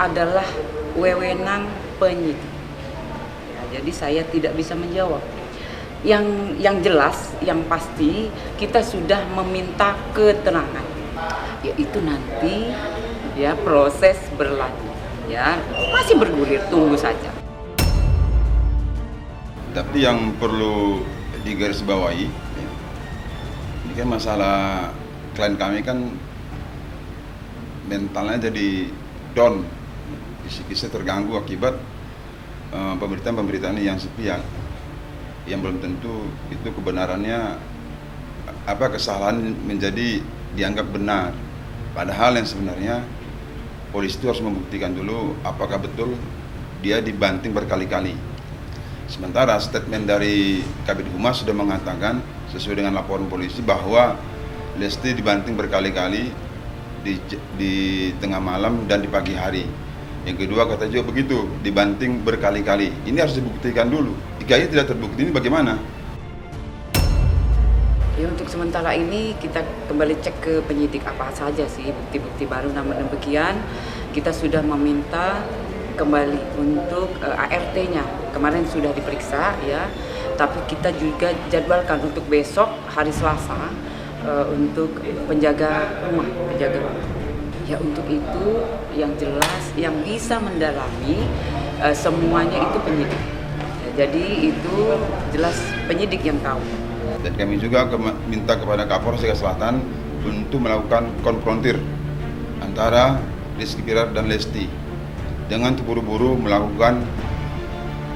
adalah wewenang penyidik. Ya, jadi saya tidak bisa menjawab. Yang jelas, yang pasti kita sudah meminta keterangan. Yaitu nanti ya proses berlanjut. Ya, masih bergulir, tunggu saja. Tapi yang perlu digarisbawahi, ini kan masalah klien kami kan mentalnya jadi down, psikisnya terganggu akibat pemberitaan-pemberitaan yang sepihak, yang belum tentu itu kebenarannya kesalahan menjadi dianggap benar. Padahal yang sebenarnya polisi itu harus membuktikan dulu apakah betul dia dibanting berkali-kali. Sementara statement dari Kabid Humas sudah mengatakan sesuai dengan laporan polisi bahwa Lesti dibanting berkali-kali di tengah malam dan di pagi hari. Yang kedua kata juga begitu, dibanting berkali-kali. Ini harus dibuktikan dulu. Jika ini tidak terbukti, ini bagaimana? Ya, untuk sementara ini kita kembali cek ke penyidik apa saja sih bukti-bukti baru. Namun demikian kita sudah meminta kembali untuk ART-nya. Kemarin sudah diperiksa ya, tapi kita juga jadwalkan untuk besok hari Selasa untuk penjaga rumah. Ya, untuk itu yang jelas yang bisa mendalami semuanya itu penyidik. Ya, jadi itu jelas penyidik yang tahu. Dan kami juga minta kepada Kapolres Jakarta Selatan untuk melakukan konfrontir antara Rizky Bilar dan Lesti dengan terburu-buru melakukan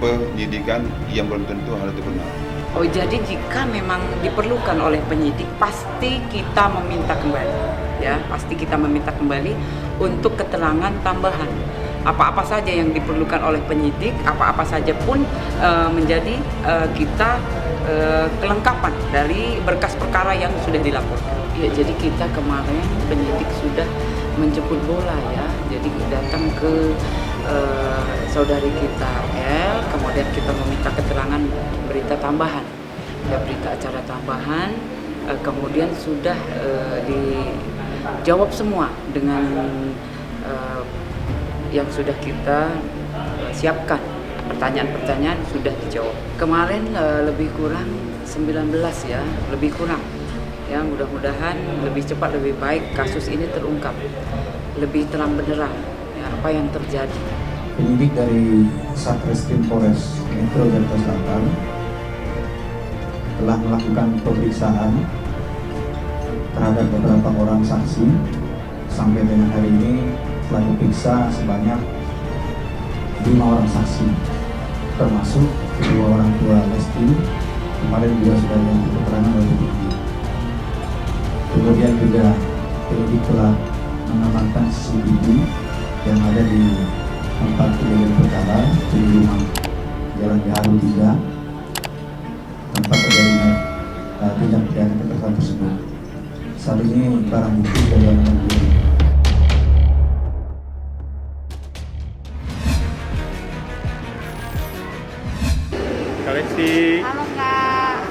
penyidikan yang belum tentu hal itu benar. Oh, jadi jika memang diperlukan oleh penyidik, pasti kita meminta kembali, ya, pasti kita meminta kembali untuk keterangan tambahan. Apa-apa saja yang diperlukan oleh penyidik, apa-apa saja pun menjadi kita kelengkapan dari berkas perkara yang sudah dilaporkan. Ya, jadi kita kemarin penyidik sudah menjemput bola ya, jadi datang ke saudari kita L, kemudian kita meminta keterangan berita tambahan, ya, berita acara tambahan, kemudian sudah dijawab semua dengan yang sudah kita siapkan, pertanyaan-pertanyaan sudah dijawab. Kemarin lebih kurang 19 ya, lebih kurang. Ya, mudah-mudahan lebih cepat lebih baik kasus ini terungkap, lebih terang benderang ya, apa yang terjadi. Penyidik dari Satreskrim Polres Metro Jakarta Selatan telah melakukan pemeriksaan terhadap beberapa orang saksi. Sampai dengan hari ini telah diperiksa sebanyak 5 orang saksi, termasuk kedua orang tua Lesti. Kemarin juga sudah diambil keterangan oleh penyidik. Kemudian juga penyidik telah mengamankan CCTV yang ada di tempat kejadian perkara di rumah Jalan Gaharu 3, tempat terjadinya tindak pidana kekerasan tersebut. Saat ini barang bukti dari anak diri. Halo Kak.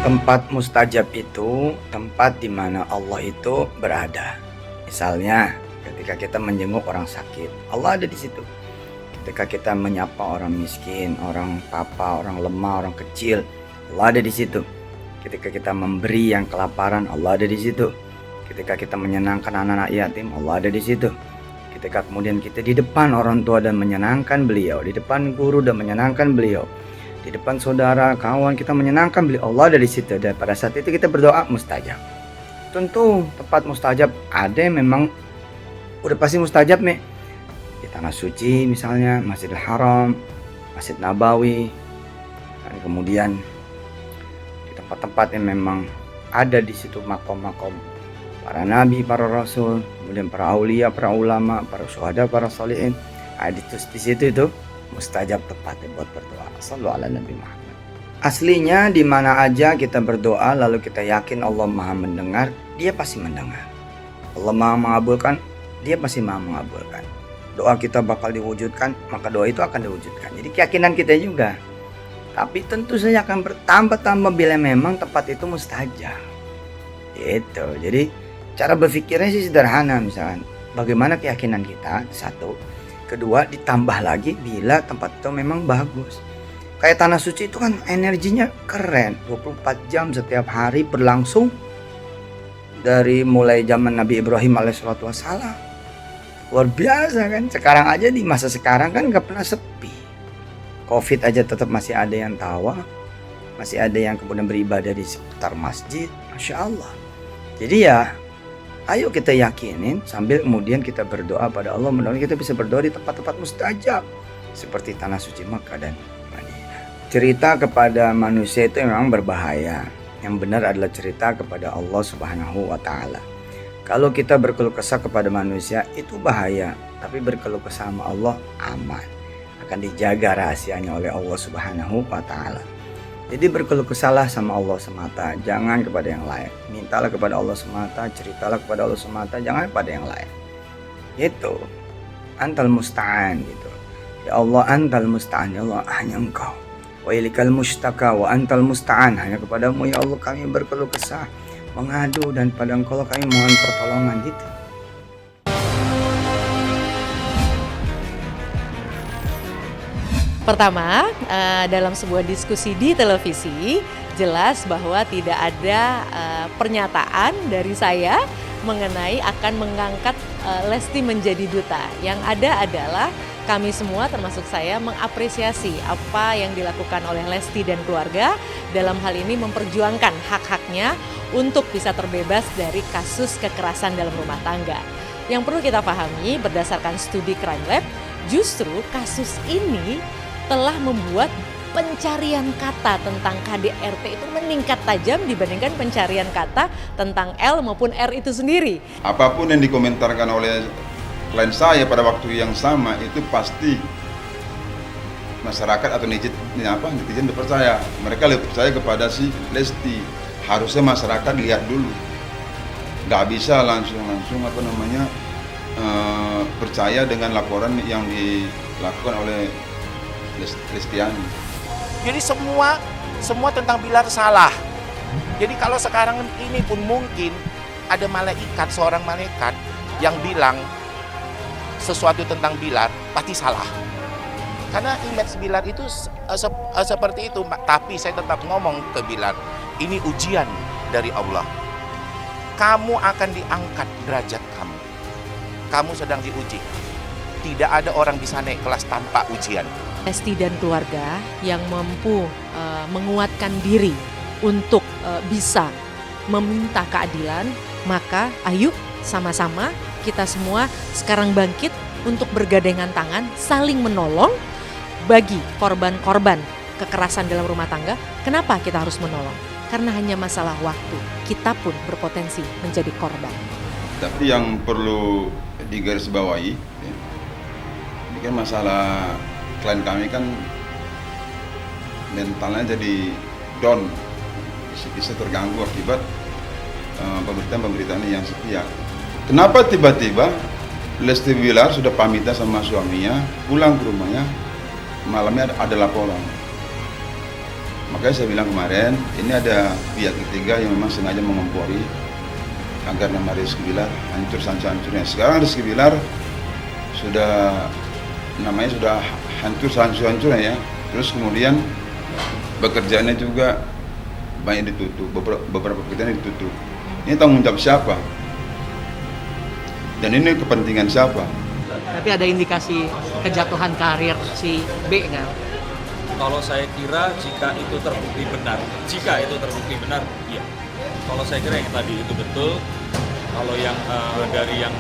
Tempat mustajab itu tempat di mana Allah itu berada. Misalnya ketika kita menjenguk orang sakit, Allah ada di situ. Ketika kita menyapa orang miskin, orang papa, orang lemah, orang kecil, Allah ada di situ. Ketika kita memberi yang kelaparan, Allah ada di situ. Ketika kita menyenangkan anak-anak yatim, Allah ada di situ. Ketika kemudian kita di depan orang tua dan menyenangkan beliau, di depan guru dan menyenangkan beliau, di depan saudara, kawan kita menyenangkan beliau, Allah ada di situ. Dan pada saat itu kita berdoa mustajab. Tentu tempat mustajab ada yang memang udah pasti mustajab nih. Di tanah suci misalnya Masjidil Haram, Masjid Nabawi, dan kemudian di tempat-tempat yang memang ada di situ makom-makom para nabi, para rasul, kemudian para aulia, para ulama, para syuhada, para sholihin. Nah, di situ itu mustajab tepatnya buat berdoa. Shallu ala Nabi Muhammad. Aslinya di mana aja kita berdoa lalu kita yakin Allah Maha mendengar, Dia pasti mendengar. Allah Maha mengabulkan, Dia pasti Maha mengabulkan. Doa kita bakal diwujudkan, maka doa itu akan diwujudkan. Jadi keyakinan kita juga. Tapi tentu saja akan bertambah-tambah bila memang tempat itu mustajab. Gitu. Jadi cara berpikirnya sih sederhana, misalkan bagaimana keyakinan kita, satu. Kedua, ditambah lagi bila tempat itu memang bagus. Kayak tanah suci itu kan energinya keren, 24 jam setiap hari berlangsung. Dari mulai zaman Nabi Ibrahim alaihissalatu wassalam. Luar biasa kan. Sekarang aja di masa sekarang kan gak pernah sepi. Covid aja tetap masih ada yang tawa. Masih ada yang kemudian beribadah di sekitar masjid. Masya Allah. Jadi ya, ayo kita yakinin sambil kemudian kita berdoa pada Allah. Mudah-mudahan kita bisa berdoa di tempat-tempat mustajab. Seperti tanah suci Makkah dan Madinah. Cerita kepada manusia itu memang berbahaya. Yang benar adalah cerita kepada Allah Subhanahu wa Ta'ala. Kalau kita berkeluh kesah kepada manusia itu bahaya, tapi berkeluh kesah sama Allah aman. Akan dijaga rahasianya oleh Allah Subhanahu wa Ta'ala. Jadi berkeluh kesahlah sama Allah semata, jangan kepada yang lain. Mintalah kepada Allah semata, ceritalah kepada Allah semata, jangan kepada yang lain. Itu antal musta'an gitu. Ya Allah antal musta'an, ya Allah hanya Engkau. Wa ilikal mustaka wa antal musta'an, hanya kepadamu ya Allah kami berkeluh kesah, mengadu, dan pada Engkau kami mohon pertolongan gitu. Pertama, dalam sebuah diskusi di televisi jelas bahwa tidak ada pernyataan dari saya mengenai akan mengangkat Lesti menjadi duta. Yang ada adalah kami semua termasuk saya mengapresiasi apa yang dilakukan oleh Lesti dan keluarga dalam hal ini memperjuangkan hak-haknya untuk bisa terbebas dari kasus kekerasan dalam rumah tangga. Yang perlu kita pahami berdasarkan studi Crime Lab, justru kasus ini telah membuat pencarian kata tentang KDRT itu meningkat tajam dibandingkan pencarian kata tentang L maupun R itu sendiri. Apapun yang dikomentarkan oleh klien saya pada waktu yang sama itu pasti masyarakat atau netizen percaya. Mereka lebih percaya kepada si Lesti. Harusnya masyarakat lihat dulu. Nggak bisa langsung percaya dengan laporan yang dilakukan oleh Lestiani. Jadi semua tentang Bilar salah. Jadi kalau sekarang ini pun mungkin ada seorang malaikat yang bilang sesuatu tentang Bilar pasti salah. Karena image Bilar itu seperti itu, tapi saya tetap ngomong ke Bilar, ini ujian dari Allah. Kamu akan diangkat derajat kamu. Kamu sedang diuji. Tidak ada orang bisa naik kelas tanpa ujian. Lesti dan keluarga yang mampu menguatkan diri untuk bisa meminta keadilan, maka ayo sama-sama kita semua sekarang bangkit untuk bergandengan tangan, saling menolong bagi korban-korban kekerasan dalam rumah tangga. Kenapa kita harus menolong? Karena hanya masalah waktu, kita pun berpotensi menjadi korban. Tapi yang perlu digarisbawahi, ini kan masalah klien kami kan mentalnya jadi down, bisa terganggu akibat pemberitaan yang sepihak. Kenapa tiba-tiba Lesti Bilar sudah pamitan sama suaminya, pulang ke rumahnya, malamnya ada laporan. Makanya saya bilang kemarin, ini ada pihak ketiga yang memang sengaja mengompori agar nama Rizky Bilar hancur hancurnya. Sekarang Rizky Bilar namanya sudah hancur hancurnya ya. Terus kemudian bekerjaannya juga banyak ditutup, beberapa pekerjaan ditutup. Ini tanggung jawab siapa? Dan ini kepentingan siapa? Tapi ada indikasi kejatuhan karir si B nggak? Kalau saya kira jika itu terbukti benar, iya. Kalau saya kira yang tadi itu betul. Kalau yang dari yang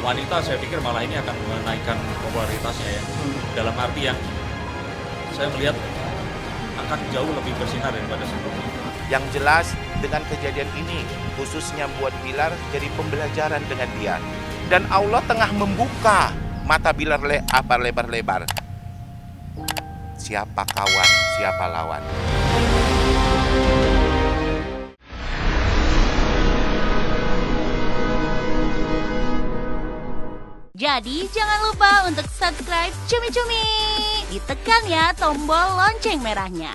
wanita, saya pikir malah ini akan menaikkan popularitasnya ya. Dalam arti yang saya melihat akan jauh lebih bersinar daripada sebelumnya. Yang jelas dengan kejadian ini khususnya buat Bilar jadi pembelajaran dengan dia. Dan Allah tengah membuka mata Bilar lebar-lebar. Siapa kawan, siapa lawan. Jadi jangan lupa untuk subscribe Cumi Cumi. Ditekan ya tombol lonceng merahnya.